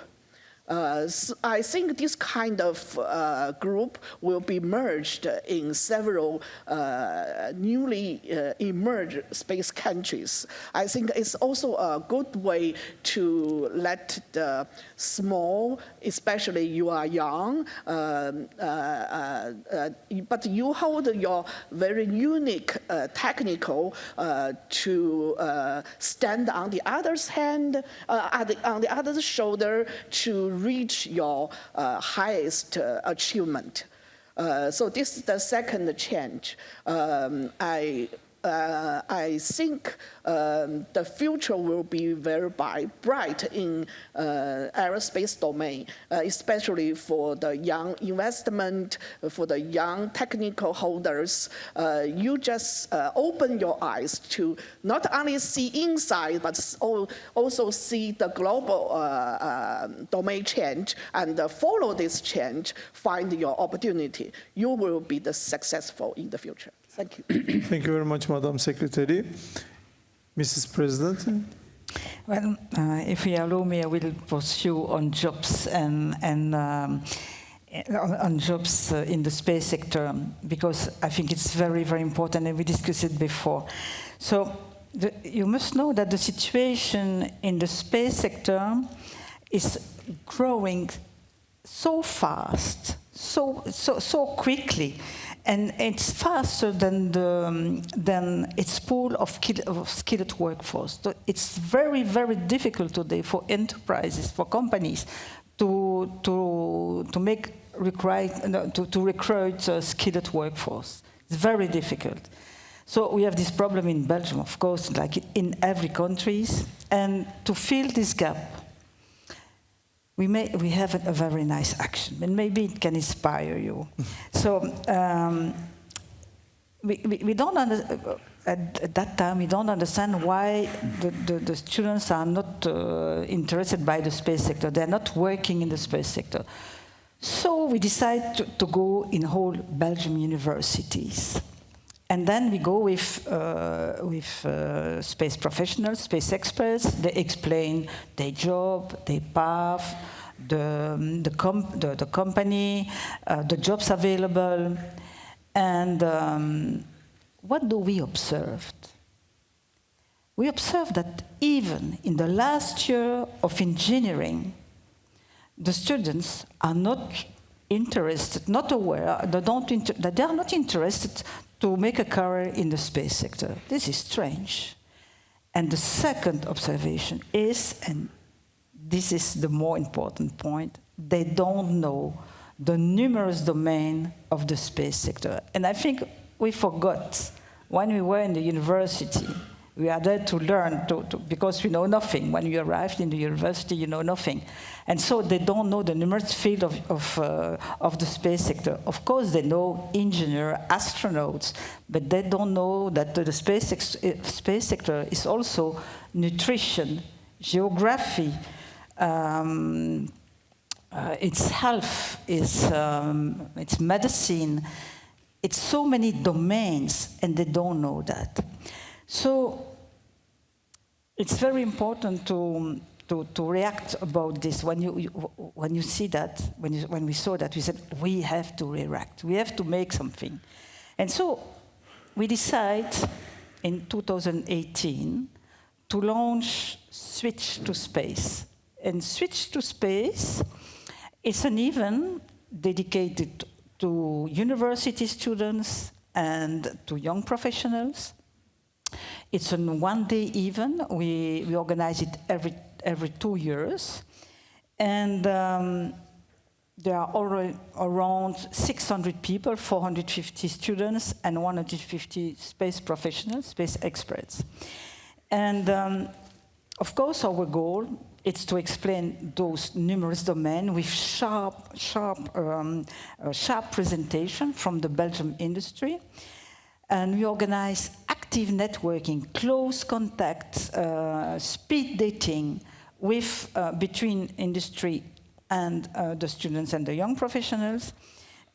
So I think this kind of group will be merged in several newly emerged space countries. I think it's also a good way to let the small, especially you are young, but you hold your very unique technical to stand on the other's hand, on the other's shoulder to reach your highest achievement. So this is the second change. I think the future will be very bright in aerospace domain, especially for the young investment, for the young technical holders. You just open your eyes to not only see inside, but also see the global domain change and follow this change, find your opportunity. You will be the successful in the future. Thank you. Thank you very much, Madam Secretary. Mrs. President. Well, if you allow me, I will pursue on jobs and on jobs in the space sector, because I think it's very, very important, and we discussed it before. So you must know that the situation in the space sector is growing so fast, so quickly. And it's faster than its pool of skilled workforce. So it's very, very difficult today for enterprises, for companies, to recruit skilled workforce. It's very difficult. So we have this problem in Belgium, of course, like in every country. And to fill this gap, we have a very nice action, and maybe it can inspire you. So we don't at that time we don't understand why the students are not interested by the space sector. They're not working in the space sector. So we decide to go in whole Belgium universities. And then we go with space professionals, space experts. They explain their job, their path, the company, the jobs available. And what do we observe? We observe that even in the last year of engineering, the students are not interested, not aware, that they are not interested to make a career in the space sector. This is strange. And the second observation is, and this is the more important point, they don't know the numerous domains of the space sector. And I think we forgot when we were in the university. We are there to learn, because we know nothing. When you arrived in the university, you know nothing. And so they don't know the numerous field of the space sector. Of course, they know engineers, astronauts, but they don't know that the space sector is also nutrition, geography, it's health, it's medicine. It's so many domains, and they don't know that. So it's very important to react about this. When you see that, when we saw that, we said we have to react. We have to make something, and so we decided in 2018 to launch Switch to Space. And Switch to Space is an event dedicated to university students and to young professionals. It's a one-day event. We organize it every 2 years. And there are already around 600 people, 450 students, and 150 space professionals, space experts. And of course, our goal is to explain those numerous domains with sharp presentation from the Belgium industry. And we organize active networking, close contact, speed dating with, between industry and the students and the young professionals.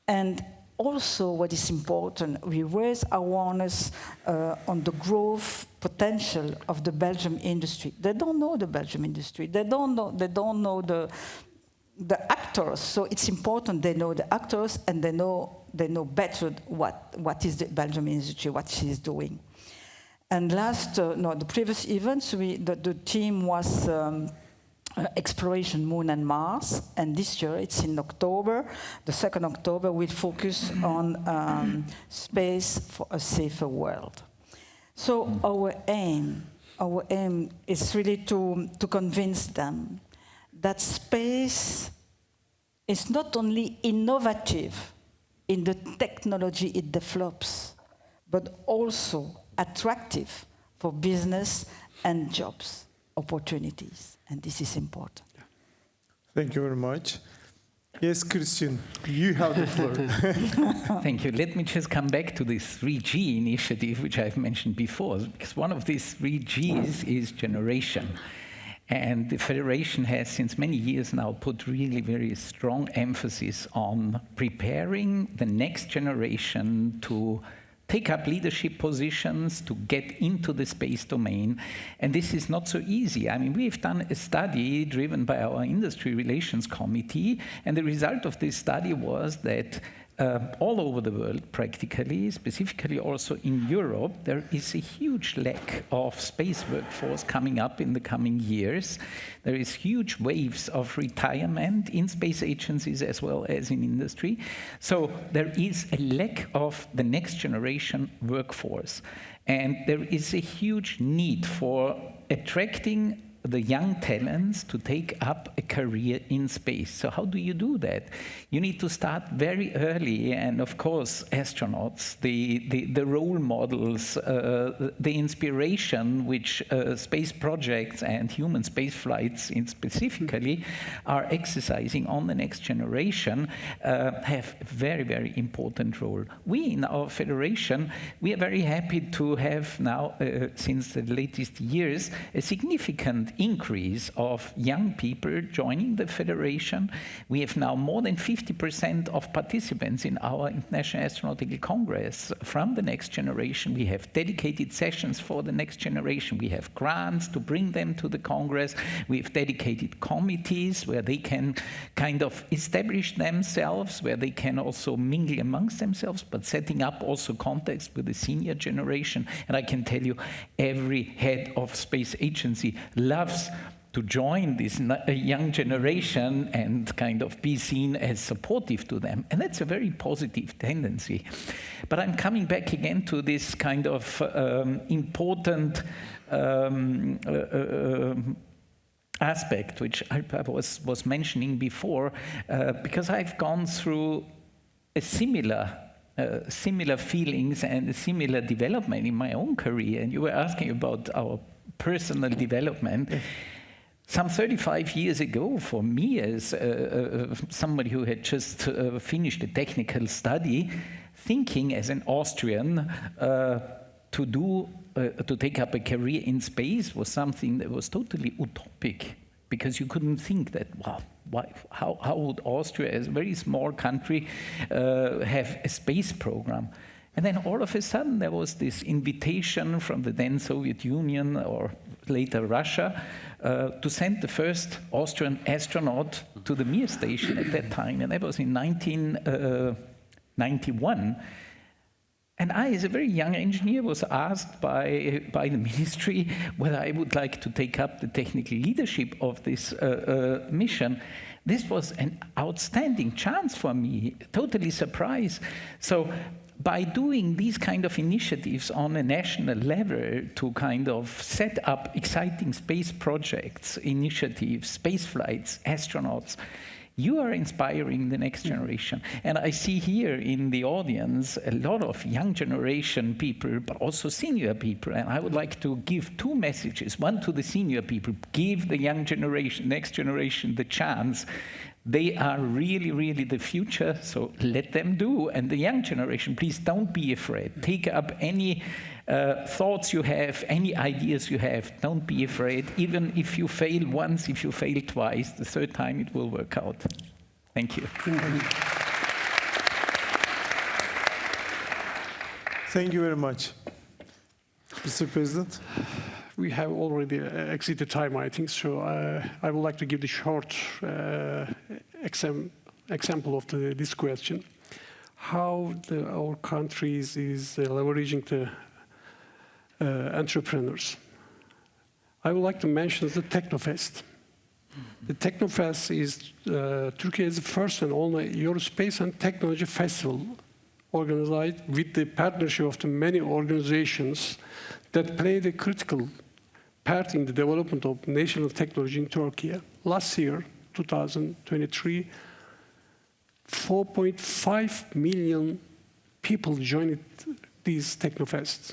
And also, what is important, we raise awareness on the growth potential of the Belgium industry. They don't know the Belgium industry. They don't know the actors. So it's important they know the actors, and they know better what is the Belgium industry, what she is doing. And the previous events, the theme was Exploration Moon and Mars, and this year it's in October. The 2nd October we'll focus on space for a safer world. So our aim is really to convince them that space is not only innovative in the technology it develops, but also attractive for business and jobs opportunities. And this is important. Thank you very much. Yes, Christian, you have the floor. Thank you. Let me just come back to this 3G initiative, which I've mentioned before, because one of these 3Gs is generation. And the Federation has, since many years now, put really very strong emphasis on preparing the next generation to take up leadership positions, to get into the space domain. And this is not so easy. I mean, we've done a study driven by our Industry Relations Committee, and the result of this study was that all over the world, practically, specifically also in Europe, there is a huge lack of space workforce coming up in the coming years. There is huge waves of retirement in space agencies as well as in industry. So there is a lack of the next generation workforce. And there is a huge need for attracting the young talents to take up a career in space. So how do you do that? You need to start very early, and of course, astronauts, the role models, the inspiration which space projects and human space flights in specifically are exercising on the next generation have a very, very important role. We in our federation, we are very happy to have now, since the latest years, a significant increase of young people joining the federation. We have now more than 50% of participants in our International Astronautical Congress from the next generation. We have dedicated sessions for the next generation. We have grants to bring them to the Congress. We have dedicated committees where they can kind of establish themselves, where they can also mingle amongst themselves, but setting up also contacts with the senior generation. And I can tell you, every head of space agency loves to join this young generation and kind of be seen as supportive to them. And that's a very positive tendency. But I'm coming back again to this kind of important aspect, which I was mentioning before, because I've gone through a similar feelings and a similar development in my own career. And you were asking about our personal development. Some 35 years ago, for me as somebody who had just finished a technical study, thinking as an Austrian to take up a career in space was something that was totally utopic, because you couldn't think that, wow, how would Austria, as a very small country, have a space program? And then all of a sudden there was this invitation from the then Soviet Union, or later Russia, to send the first Austrian astronaut to the Mir station at that time, and that was in 1991. And I, as a very young engineer, was asked by the ministry whether I would like to take up the technical leadership of this mission. This was an outstanding chance for me, totally surprised. So by doing these kind of initiatives on a national level to kind of set up exciting space projects, initiatives, space flights, astronauts, you are inspiring the next generation. And I see here in the audience a lot of young generation people, but also senior people. And I would like to give two messages. One to the senior people: give the young generation, next generation, the chance. They are really, really the future, so let them do. And the young generation, please don't be afraid. Take up any thoughts you have, any ideas you have. Don't be afraid. Even if you fail once, if you fail twice, the third time it will work out. Thank you. Thank you very much. Mr. President? We have already exceeded time, I think, so I would like to give the short example of this question. How our countries is leveraging the entrepreneurs. I would like to mention the Technofest. The Technofest is Turkey's first and only Eurospace and Technology Festival, organized with the partnership of the many organizations that played a critical part in the development of national technology in Turkey. Last year, 2023, 4.5 million people joined these Technofests.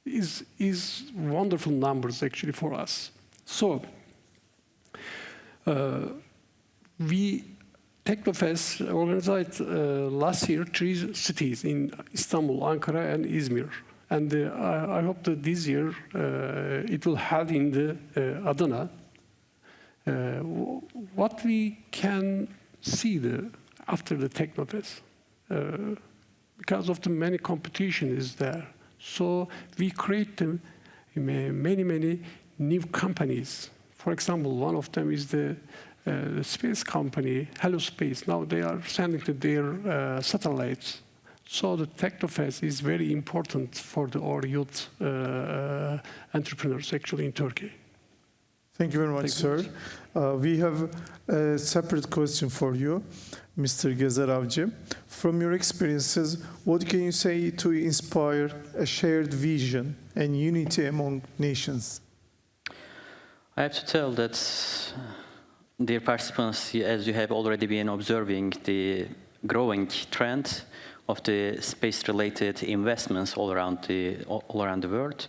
Is wonderful numbers actually for us. So we Technofest organized last year 3 cities in Istanbul, Ankara, and Izmir. And I hope that this year it will held in the Adana. What we can see after the Technofest, because of the many competition is there. So we create many new companies. For example, one of them is the space company, Hello Space. Now they are sending to their satellites. So the Technofest is very important for our youth entrepreneurs actually in Turkey. Thank you very much, sir. We have a separate question for you, Mr. Gezer Avcı. From your experiences, what can you say to inspire a shared vision and unity among nations? I have to tell that, dear participants, as you have already been observing the growing trend of the space-related investments all around the world.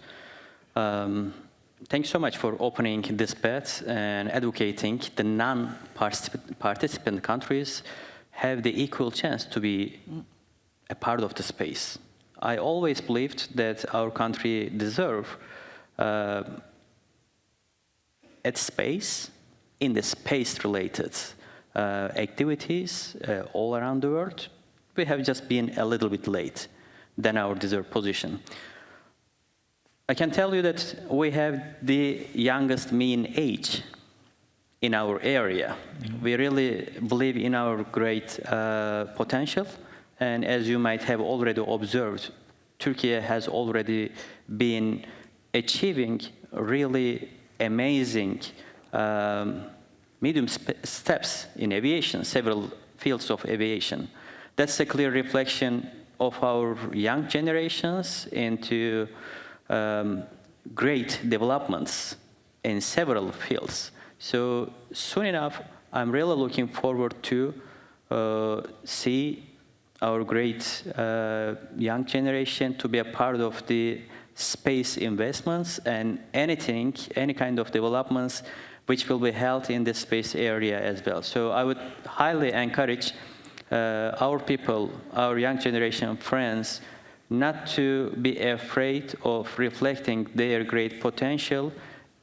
Thanks so much for opening this path and advocating the non-participant countries have the equal chance to be a part of the space. I always believed that our country deserves at space in the space-related activities all around the world. We have just been a little bit late than our deserved position. I can tell you that we have the youngest mean age in our area. We really believe in our great potential. And as you might have already observed, Turkey has already been achieving really amazing medium steps in aviation, several fields of aviation. That's a clear reflection of our young generations into great developments in several fields. So soon enough, I'm really looking forward to see our great young generation to be a part of the space investments and any kind of developments which will be held in the space area as well. So I would highly encourage our people, our young generation friends, not to be afraid of reflecting their great potential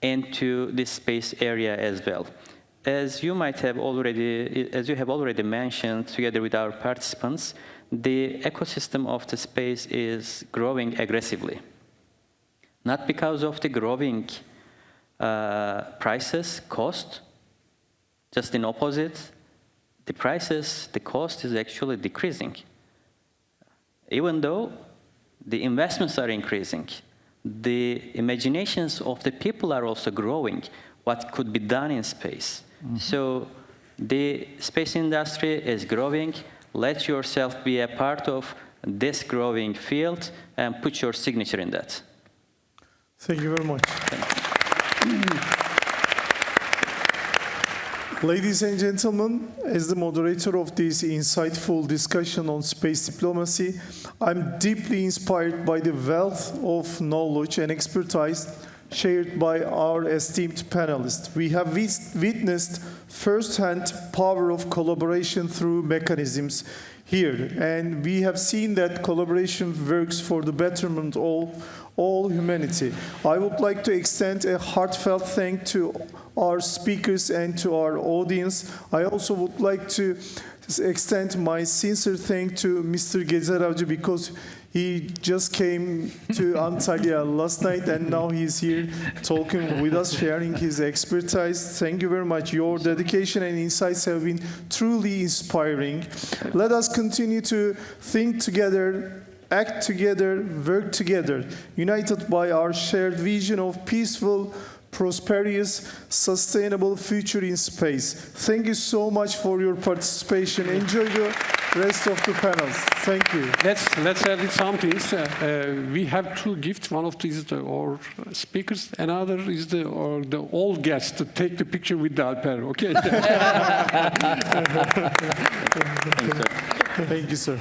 into this space area as well. As you have already mentioned, together with our participants, the ecosystem of the space is growing aggressively. Not because of the growing prices, cost, just in opposite, the cost is actually decreasing. Even though the investments are increasing, the imaginations of the people are also growing, what could be done in space. Mm-hmm. So the space industry is growing. Let yourself be a part of this growing field and put your signature in that. Thank you very much. Ladies and gentlemen, as the moderator of this insightful discussion on space diplomacy, I'm deeply inspired by the wealth of knowledge and expertise shared by our esteemed panelists. We have witnessed firsthand power of collaboration through mechanisms here, and we have seen that collaboration works for the betterment of all humanity. I would like to extend a heartfelt thank to our speakers and to our audience. I also would like to extend my sincere thanks to Mr. Gezer Avcı because he just came to Antalya last night and now he's here talking with us, sharing his expertise. Thank you very much. Your dedication and insights have been truly inspiring. Let us continue to think together, act together, work together, united by our shared vision of peaceful, prosperous, sustainable future in space. Thank you so much for your participation. Enjoy the rest of the panels. Thank you. Let's add something. We have two gifts. One of these is our speakers. Another is the old guest to take the picture with the Alper. Okay. Thank you, sir.